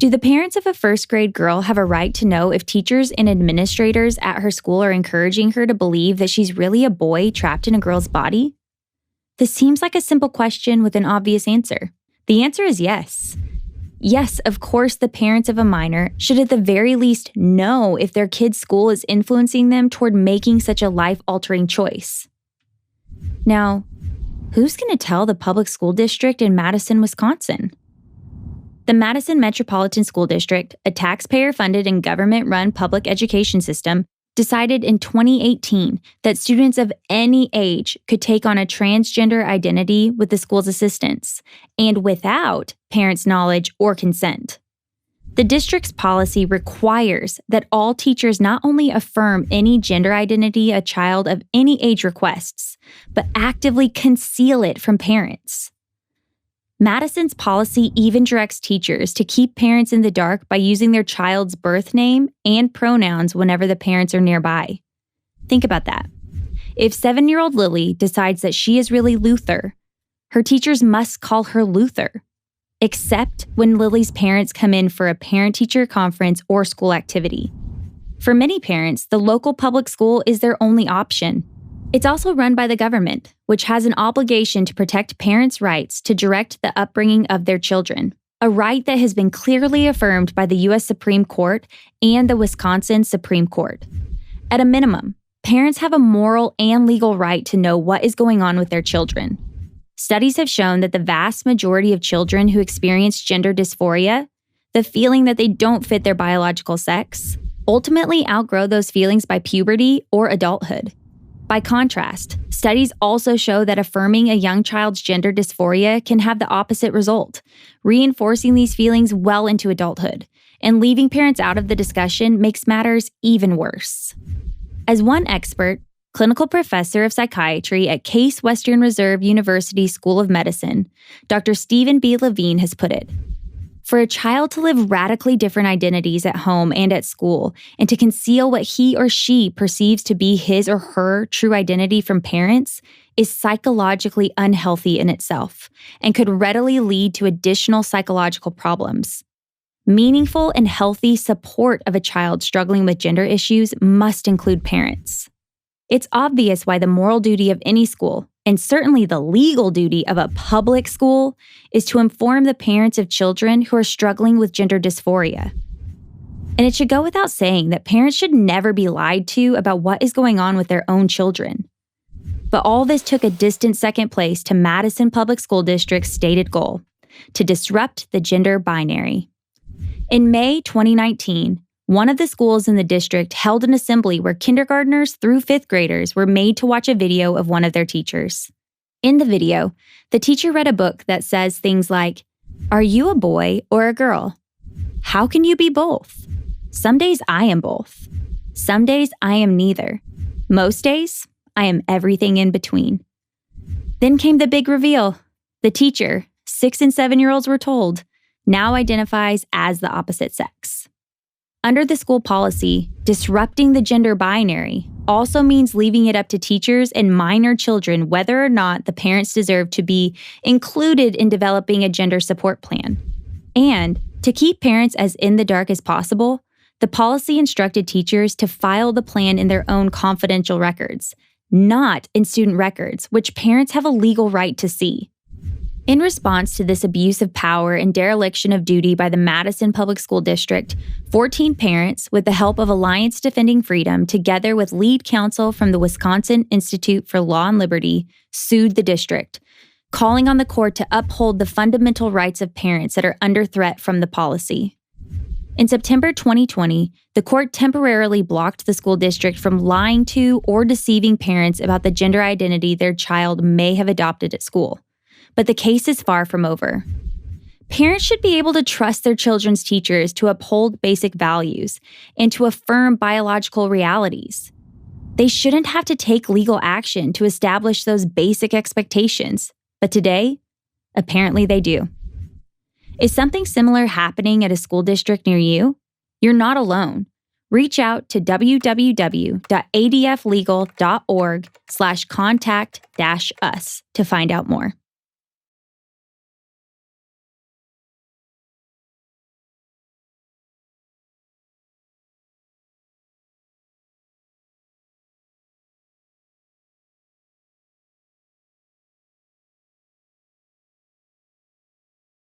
Do the parents of a first-grade girl have a right to know if teachers and administrators at her school are encouraging her to believe that she's really a boy trapped in a girl's body? This seems like a simple question with an obvious answer. The answer is yes. Yes, of course, the parents of a minor should at the very least know if their kid's school is influencing them toward making such a life-altering choice. Now, who's going to tell the public school district in Madison, Wisconsin? The Madison Metropolitan School District, a taxpayer-funded and government-run public education system, decided in 2018 that students of any age could take on a transgender identity with the school's assistance, and without parents' knowledge or consent. The district's policy requires that all teachers not only affirm any gender identity a child of any age requests, but actively conceal it from parents. Madison's policy even directs teachers to keep parents in the dark by using their child's birth name and pronouns whenever the parents are nearby. Think about that. If 7-year-old Lily decides that she is really Luther, her teachers must call her Luther, except when Lily's parents come in for a parent-teacher conference or school activity. For many parents, the local public school is their only option. It's also run by the government, which has an obligation to protect parents' rights to direct the upbringing of their children, a right that has been clearly affirmed by the U.S. Supreme Court and the Wisconsin Supreme Court. At a minimum, parents have a moral and legal right to know what is going on with their children. Studies have shown that the vast majority of children who experience gender dysphoria, the feeling that they don't fit their biological sex, ultimately outgrow those feelings by puberty or adulthood. By contrast, studies also show that affirming a young child's gender dysphoria can have the opposite result, reinforcing these feelings well into adulthood, and leaving parents out of the discussion makes matters even worse. As one expert, clinical professor of psychiatry at Case Western Reserve University School of Medicine, Dr. Stephen B. Levine has put it, for a child to live radically different identities at home and at school, and to conceal what he or she perceives to be his or her true identity from parents, is psychologically unhealthy in itself, and could readily lead to additional psychological problems. Meaningful and healthy support of a child struggling with gender issues must include parents. It's obvious why the moral duty of any school, and certainly the legal duty of a public school, is to inform the parents of children who are struggling with gender dysphoria. And it should go without saying that parents should never be lied to about what is going on with their own children. But all this took a distant second place to Madison Public School District's stated goal: to disrupt the gender binary. In May 2019, one of the schools in the district held an assembly where kindergartners through 5th graders were made to watch a video of one of their teachers. In the video, the teacher read a book that says things like, "Are you a boy or a girl? How can you be both? Some days I am both. Some days I am neither. Most days, I am everything in between." Then came the big reveal. The teacher, 6 and 7-year-olds were told, now identifies as the opposite sex. Under the school policy, disrupting the gender binary also means leaving it up to teachers and minor children whether or not the parents deserve to be included in developing a gender support plan. And to keep parents as in the dark as possible, the policy instructed teachers to file the plan in their own confidential records, not in student records, which parents have a legal right to see. In response to this abuse of power and dereliction of duty by the Madison Public School District, 14 parents, with the help of Alliance Defending Freedom, together with lead counsel from the Wisconsin Institute for Law and Liberty, sued the district, calling on the court to uphold the fundamental rights of parents that are under threat from the policy. In September 2020, the court temporarily blocked the school district from lying to or deceiving parents about the gender identity their child may have adopted at school. But the case is far from over. Parents should be able to trust their children's teachers to uphold basic values and to affirm biological realities. They shouldn't have to take legal action to establish those basic expectations, but today, apparently they do. Is something similar happening at a school district near you? You're not alone. Reach out to www.adflegal.org/contact-us to find out more.